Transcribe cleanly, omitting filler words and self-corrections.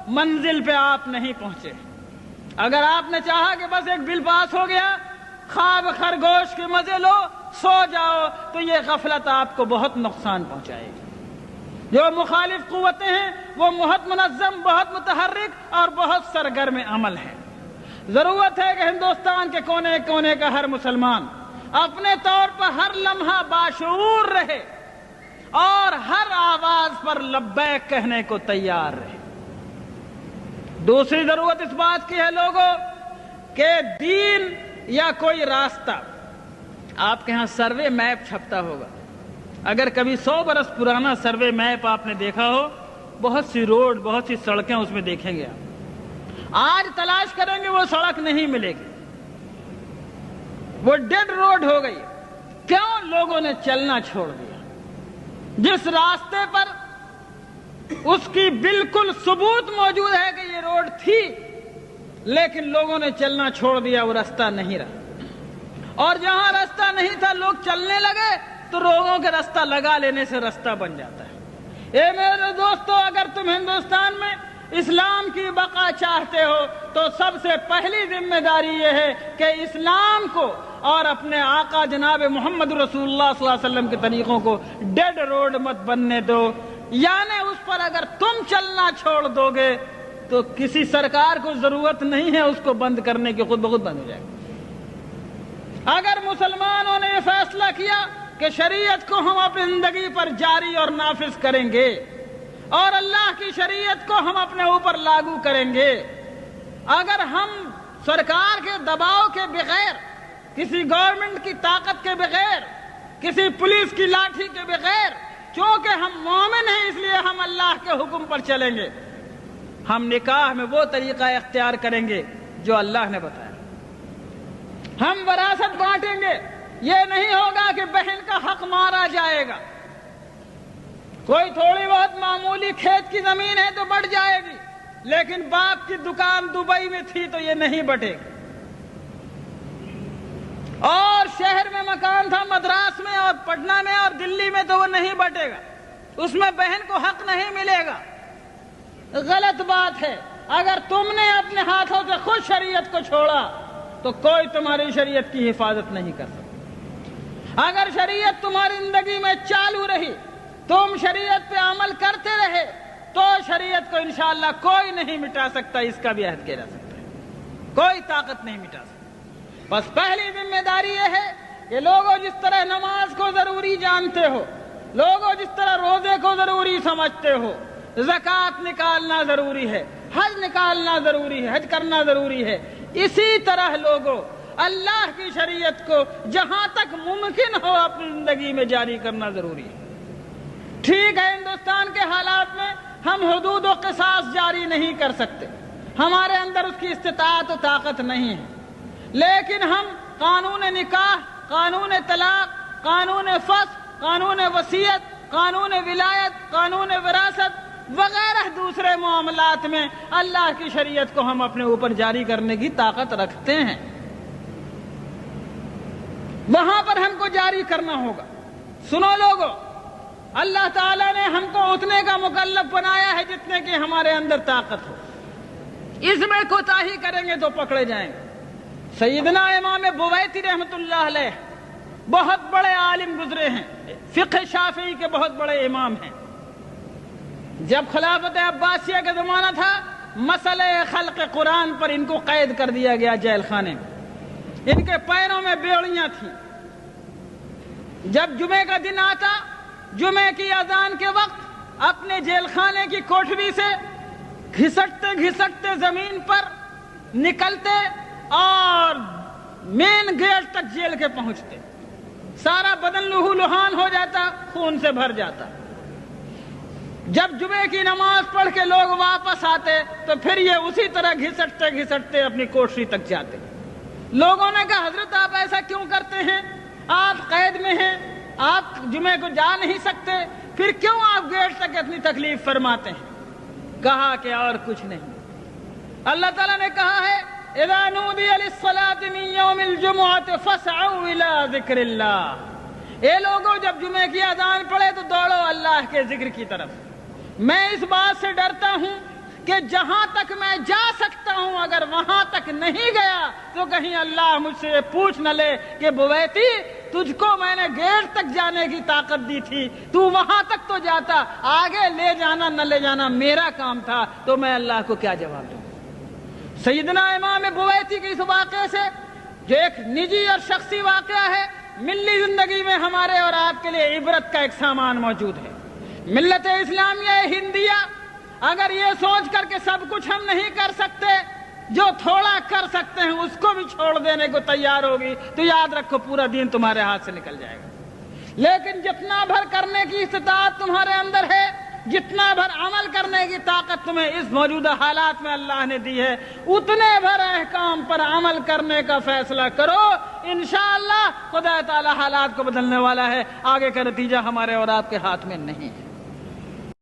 منزل پہ آپ نہیں پہنچے۔ اگر آپ نے چاہا کہ بس ایک بل پاس ہو گیا، خواب خرگوش کے مزے لو، سو جاؤ، تو یہ غفلت آپ کو بہت نقصان پہنچائے گی۔ جو مخالف قوتیں ہیں وہ بہت منظم، بہت متحرک اور بہت سرگرم عمل ہے۔ ضرورت ہے کہ ہندوستان کے کونے کونے کا ہر مسلمان اپنے طور پر ہر لمحہ باشعور رہے اور ہر آواز پر لبیک کہنے کو تیار رہے۔ دوسری ضرورت اس بات کی ہے لوگوں کہ دین یا کوئی راستہ، آپ کے ہاں سروے میپ چھپتا ہوگا، اگر کبھی 100 برس پرانا سروے میپ آپ نے دیکھا ہو، بہت سی روڈ، بہت سی سڑکیں اس میں دیکھیں گے آپ۔ آج تلاش کریں گے وہ سڑک نہیں ملے گی، وہ ڈیڈ روڈ ہو گئی۔ کیوں؟ لوگوں نے چلنا چھوڑ دیا۔ جس راستے پر اس کی بالکل ثبوت موجود ہے کہ یہ روڈ تھی، لیکن لوگوں نے چلنا چھوڑ دیا، وہ راستہ نہیں رہا۔ اور جہاں راستہ نہیں تھا لوگ چلنے لگے تو لوگوں کے راستہ لگا لینے سے راستہ بن جاتا ہے۔ اے میرے دوستو، اگر تم ہندوستان میں اسلام کی بقا چاہتے ہو تو سب سے پہلی ذمہ داری یہ ہے کہ اسلام کو اور اپنے آقا جناب محمد رسول اللہ صلی اللہ علیہ وسلم کے طریقوں کو ڈیڈ روڈ مت بننے دو۔ یعنی اس پر اگر تم چلنا چھوڑ دو گے تو کسی سرکار کو ضرورت نہیں ہے اس کو بند کرنے کی، خود بخود بند ہو جائے گا۔ اگر مسلمانوں نے یہ فیصلہ کیا کہ شریعت کو ہم اپنی زندگی پر جاری اور نافذ کریں گے اور اللہ کی شریعت کو ہم اپنے اوپر لاگو کریں گے، اگر ہم سرکار کے دباؤ کے بغیر، کسی گورنمنٹ کی طاقت کے بغیر، کسی پولیس کی لاٹھی کے بغیر، چونکہ ہم مومن ہیں اس لیے ہم اللہ کے حکم پر چلیں گے، ہم نکاح میں وہ طریقہ اختیار کریں گے جو اللہ نے بتایا۔ ہم وراثت بانٹیں گے، یہ نہیں ہوگا کہ بہن کا حق مارا جائے گا۔ کوئی تھوڑی بہت معمولی کھیت کی زمین ہے تو بٹ جائے گی، لیکن باپ کی دکان دبئی میں تھی تو یہ نہیں بٹے گی۔ اور شہر میں مکان تھا، مدراس میں اور پٹنہ میں اور دلی میں، تو وہ نہیں بٹے گا، اس میں بہن کو حق نہیں ملے گا۔ غلط بات ہے۔ اگر تم نے اپنے ہاتھوں سے خود شریعت کو چھوڑا تو کوئی تمہاری شریعت کی حفاظت نہیں کر سکتا۔ اگر شریعت تمہاری زندگی میں چالو رہی، تم شریعت پہ عمل کرتے رہے، تو شریعت کو انشاءاللہ کوئی نہیں مٹا سکتا، اس کا بھی عہد کیا جا سکتا ہے، کوئی طاقت نہیں مٹا سکتا۔ بس پہلی ذمہ داری یہ ہے کہ لوگوں جس طرح نماز کو ضروری جانتے ہو، لوگوں جس طرح روزے کو ضروری سمجھتے ہو، زکوٰۃ نکالنا ضروری ہے، حج نکالنا ضروری ہے، حج کرنا ضروری ہے، اسی طرح لوگوں اللہ کی شریعت کو جہاں تک ممکن ہو اپنی زندگی میں جاری کرنا ضروری ہے۔ ٹھیک ہے، ہندوستان کے حالات میں ہم حدود و قصاص جاری نہیں کر سکتے، ہمارے اندر اس کی استطاعت و طاقت نہیں ہے، لیکن ہم قانون نکاح، قانون طلاق، قانون فسخ، قانون وصیت، قانون ولایت، قانون وراثت وغیرہ دوسرے معاملات میں اللہ کی شریعت کو ہم اپنے اوپر جاری کرنے کی طاقت رکھتے ہیں، وہاں پر ہم کو جاری کرنا ہوگا۔ سنو لوگوں، اللہ تعالیٰ نے ہم کو اتنے کا مکلف بنایا ہے جتنے کی ہمارے اندر طاقت ہو، اس میں کوتاہی کریں گے تو پکڑے جائیں گے۔ سیدنا امام بویتی رحمۃ اللہ علیہ بہت بڑے عالم گزرے ہیں، فقہ شافعی کے بہت بڑے امام ہیں۔ جب خلافت عباسیہ کا زمانہ تھا، مسئلہ خلق قرآن پر ان کو قید کر دیا گیا جیل خانے میں، ان کے پیروں میں بیڑیاں تھیں۔ جب جمعے کا دن آتا، جمعے کی اذان کے وقت اپنے جیل خانے کی کوٹھری سے گھسٹتے گھسٹتے زمین پر نکلتے اور مین گیٹ تک جیل کے پہنچتے، سارا بدن لہو لہان ہو جاتا، خون سے بھر جاتا۔ جب جمعے کی نماز پڑھ کے لوگ واپس آتے تو پھر یہ اسی طرح گھسٹتے گھسٹتے اپنی کوٹھری تک جاتے۔ لوگوں نے کہا حضرت آپ ایسا کیوں کرتے ہیں؟ آپ قید میں ہیں، آپ جمعے کو جا نہیں سکتے، پھر کیوں آپ گیٹ تک اتنی تکلیف فرماتے ہیں؟ کہا کہ اور کچھ نہیں، اللہ تعالیٰ نے کہا ہے اذا نودی للصلاة من یوم الجمعة فاسعوا الى ذکر اللہ۔ اے لوگوں، جب جمعے کی اذان پڑے تو دوڑو اللہ کے ذکر کی طرف۔ میں اس بات سے ڈرتا ہوں کہ جہاں تک میں جا سکتا ہوں اگر وہاں تک نہیں گیا تو کہیں اللہ مجھ سے یہ پوچھ نہ لے کہ بویتی تجھ کو میں نے گیٹ تک جانے کی طاقت دی تھی، تو وہاں تک تو جاتا، آگے لے جانا نہ لے جانا میرا کام تھا، تو میں اللہ کو کیا جواب دوں۔ سیدنا امام بویتی کے اس واقعے سے جو ایک نجی اور شخصی واقعہ ہے، ملی زندگی میں ہمارے اور آپ کے لیے عبرت کا ایک سامان موجود ہے۔ ملت اسلامیہ ہندیہ اگر یہ سوچ کر کے سب کچھ ہم نہیں کر سکتے، جو تھوڑا کر سکتے ہیں اس کو بھی چھوڑ دینے کو تیار ہوگی تو یاد رکھو پورا دین تمہارے ہاتھ سے نکل جائے گا۔ لیکن جتنا بھر کرنے کی استطاعت تمہارے اندر ہے، جتنا بھر عمل کرنے کی طاقت تمہیں اس موجودہ حالات میں اللہ نے دی ہے، اتنے بھر احکام پر عمل کرنے کا فیصلہ کرو، انشاءاللہ خدا تعالی حالات کو بدلنے والا ہے۔ آگے کا نتیجہ ہمارے اور آپ کے ہاتھ میں نہیں ہے۔